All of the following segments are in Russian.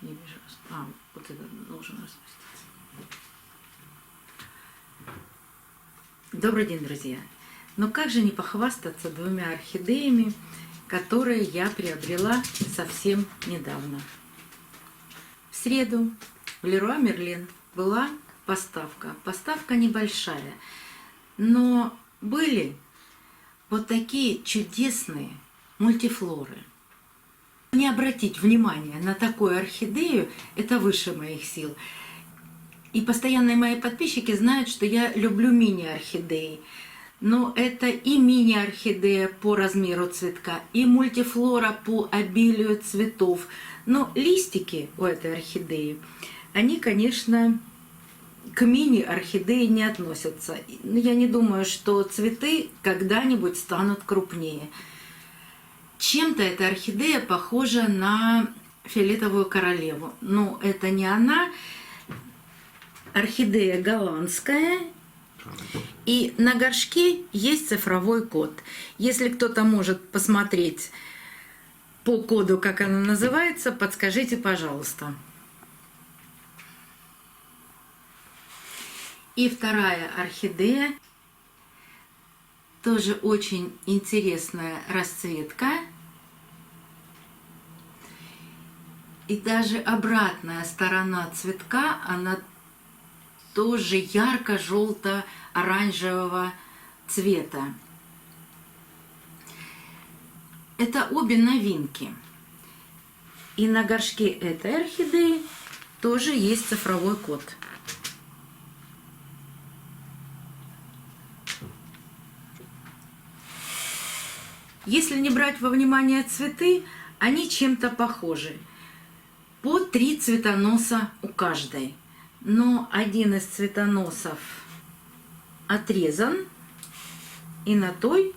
Не вижу. А, вот это должен распуститься. Добрый день, друзья! Но как же не похвастаться двумя орхидеями, которые я приобрела совсем недавно. В среду в Леруа Мерлен была поставка. Поставка небольшая, но были вот такие чудесные мультифлоры. Не обратить внимание на такую орхидею – это выше моих сил. И постоянные мои подписчики знают, что я люблю мини-орхидеи. Но это и мини-орхидея по размеру цветка, и мультифлора по обилию цветов. Но листики у этой орхидеи, они, конечно, к мини-орхидее не относятся. Я не думаю, что цветы когда-нибудь станут крупнее. Чем-то эта орхидея похожа на фиолетовую королеву. Но это не она. Орхидея голландская. И на горшке есть цифровой код. Если кто-то может посмотреть по коду, как она называется, подскажите, пожалуйста. И вторая орхидея. Тоже очень интересная расцветка. И даже обратная сторона цветка, она тоже ярко-желто-оранжевого цвета. Это обе новинки. И на горшке этой орхидеи тоже есть цифровой код. Если не брать во внимание цветы, они чем-то похожи. По 3 цветоноса у каждой. Но один из цветоносов отрезан и на той,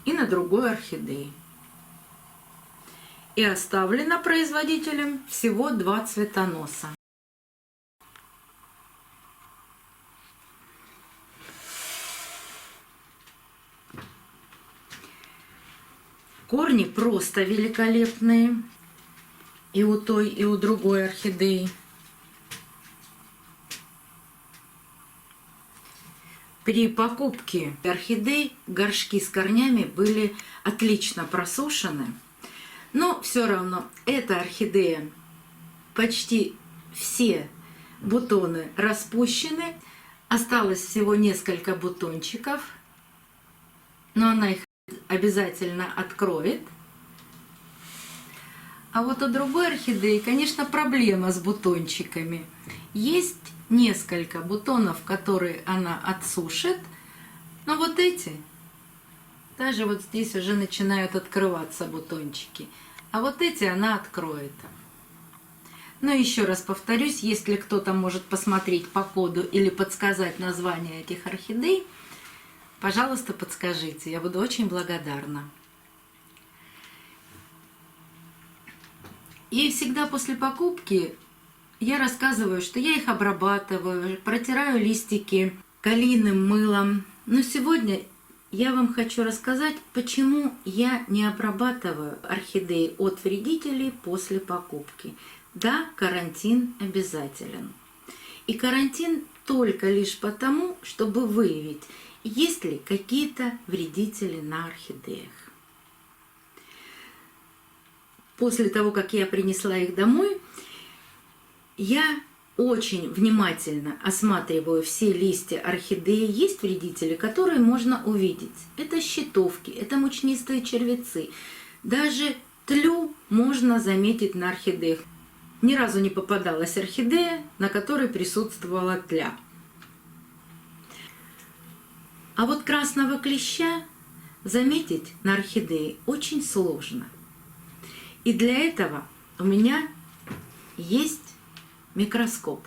и на другой орхидее. И оставлено производителем всего 2 цветоноса. Корни просто великолепные и у той, и у другой орхидеи. При покупке орхидей горшки с корнями были отлично просушены, но все равно эта орхидея, почти все бутоны распущены, осталось всего несколько бутончиков, но она их обязательно откроет. А вот у другой орхидеи, конечно, проблема с бутончиками. Есть несколько бутонов, которые она отсушит, но вот эти, даже вот здесь уже начинают открываться бутончики, а вот эти она откроет. Но еще раз повторюсь, если кто-то может посмотреть по коду или подсказать название этих орхидей, пожалуйста, подскажите, я буду очень благодарна. И всегда после покупки я рассказываю, что я их обрабатываю, протираю листики калийным мылом. Но сегодня я вам хочу рассказать, почему я не обрабатываю орхидеи от вредителей после покупки. Да, карантин обязателен. И карантин только лишь потому, чтобы выявить, есть ли какие-то вредители на орхидеях. После того, как я принесла их домой, я очень внимательно осматриваю все листья орхидеи. Есть вредители, которые можно увидеть. Это щитовки, это мучнистые червецы. Даже тлю можно заметить на орхидеях. Ни разу не попадалась орхидея, на которой присутствовала тля. А вот красного клеща заметить на орхидее очень сложно. И для этого у меня есть микроскоп.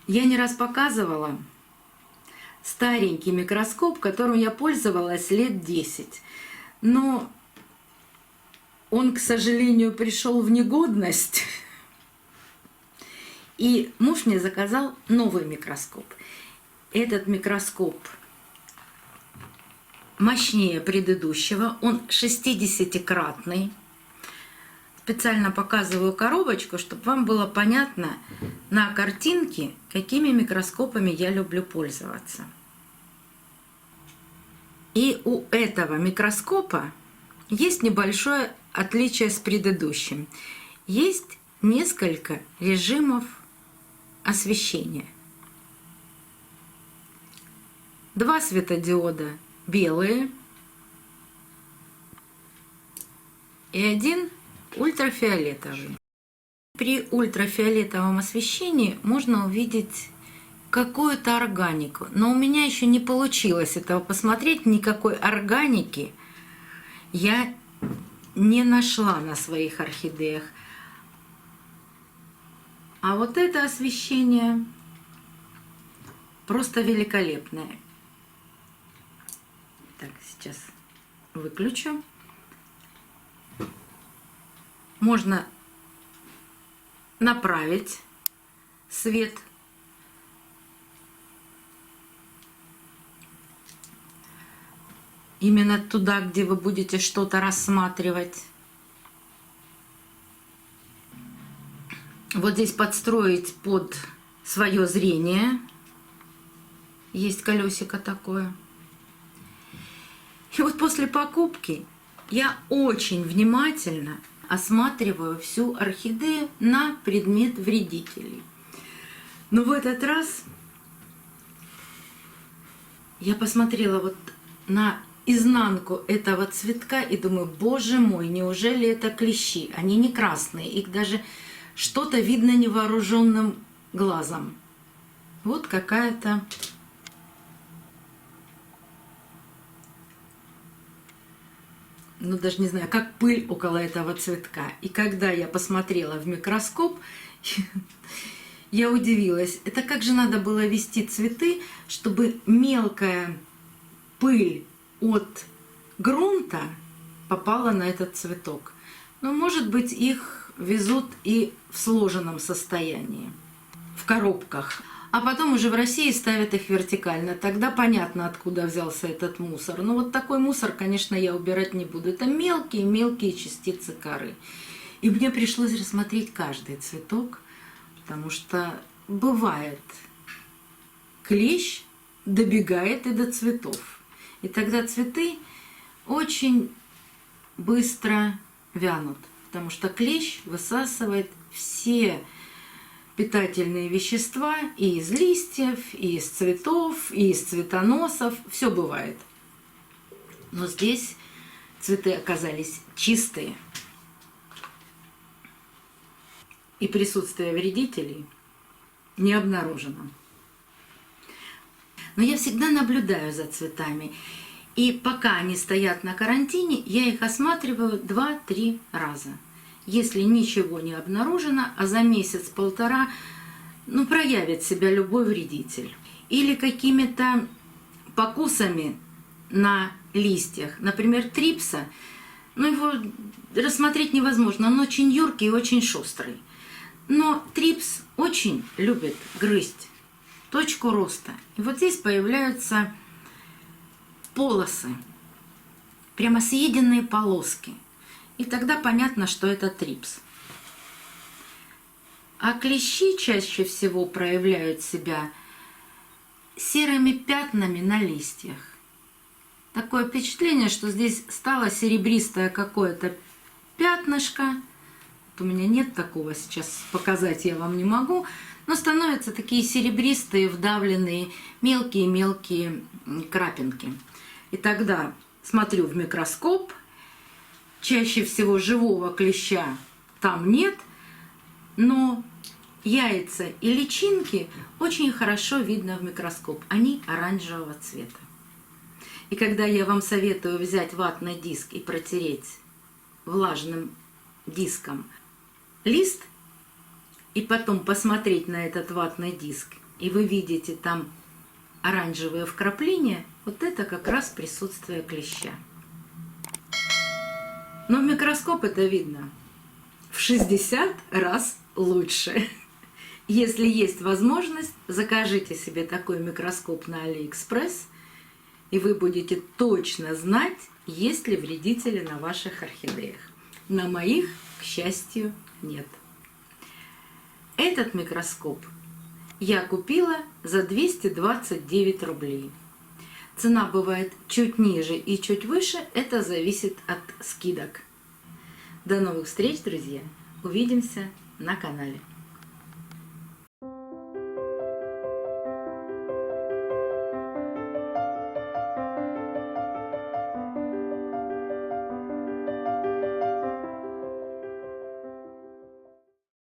Я не раз показывала старенький микроскоп, которым я пользовалась лет 10. Но он, к сожалению, пришел в негодность. И муж мне заказал новый микроскоп. Этот микроскоп мощнее предыдущего, он 60-кратный. специально показываю коробочку, чтобы вам было понятно на картинке, какими микроскопами я люблю пользоваться. И у этого микроскопа есть небольшое отличие с предыдущим. Есть несколько режимов освещения. Два светодиода белые и один ультрафиолетовый. При ультрафиолетовом освещении можно увидеть какую-то органику, но у меня еще не получилось этого посмотреть, никакой органики я не нашла на своих орхидеях. А вот это освещение просто великолепное. Так, сейчас выключу. Можно направить свет. Именно туда, где вы будете что-то рассматривать. Вот здесь подстроить под свое зрение. Есть колесико такое. И вот после покупки я очень внимательно осматриваю всю орхидею на предмет вредителей. Но в этот раз я посмотрела вот на изнанку этого цветка и думаю, боже мой, неужели это клещи? Они не красные, их даже что-то видно невооруженным глазом. Вот какая-то ну даже не знаю, как пыль около этого цветка. И когда я посмотрела в микроскоп, я удивилась. Это как же надо было вести цветы, чтобы мелкая пыль от грунта попала на этот цветок. Но, может быть, их везут и в сложенном состоянии, в коробках. А потом уже в России ставят их вертикально. Тогда понятно, откуда взялся этот мусор. Но вот такой мусор, конечно, я убирать не буду. Это мелкие-мелкие частицы коры. И мне пришлось рассмотреть каждый цветок, потому что бывает, клещ добегает и до цветов. И тогда цветы очень быстро вянут, потому что клещ высасывает все питательные вещества и из листьев, и из цветов, и из цветоносов. Все бывает. Но здесь цветы оказались чистые. И присутствие вредителей не обнаружено. Но я всегда наблюдаю за цветами. И пока они стоят на карантине, я их осматриваю 2-3 раза. Если ничего не обнаружено, а за месяц-полтора проявит себя любой вредитель. Или какими-то покусами на листьях. Например, трипса, его рассмотреть невозможно, он очень юркий и очень шустрый. Но трипс очень любит грызть точку роста. И вот здесь появляются полосы, прямо съеденные полоски. И тогда понятно, что это трипс. А клещи чаще всего проявляют себя серыми пятнами на листьях. Такое впечатление, что здесь стало серебристое какое-то пятнышко. Вот у меня нет такого, сейчас показать я вам не могу. Но становятся такие серебристые, вдавленные, мелкие-мелкие крапинки. И тогда смотрю в микроскоп. Чаще всего живого клеща там нет, но яйца и личинки очень хорошо видно в микроскоп. Они оранжевого цвета. И когда я вам советую взять ватный диск и протереть влажным диском лист, и потом посмотреть на этот ватный диск, и вы видите там оранжевые вкрапления, вот это как раз присутствие клеща. Но в микроскоп это видно в 60 раз лучше. Если есть возможность, закажите себе такой микроскоп на Алиэкспресс, и вы будете точно знать, есть ли вредители на ваших орхидеях. На моих, счастью, нет. Этот микроскоп я купила за 229 рублей. Цена бывает чуть ниже и чуть выше, это зависит от скидок. До новых встреч, друзья! Увидимся на канале.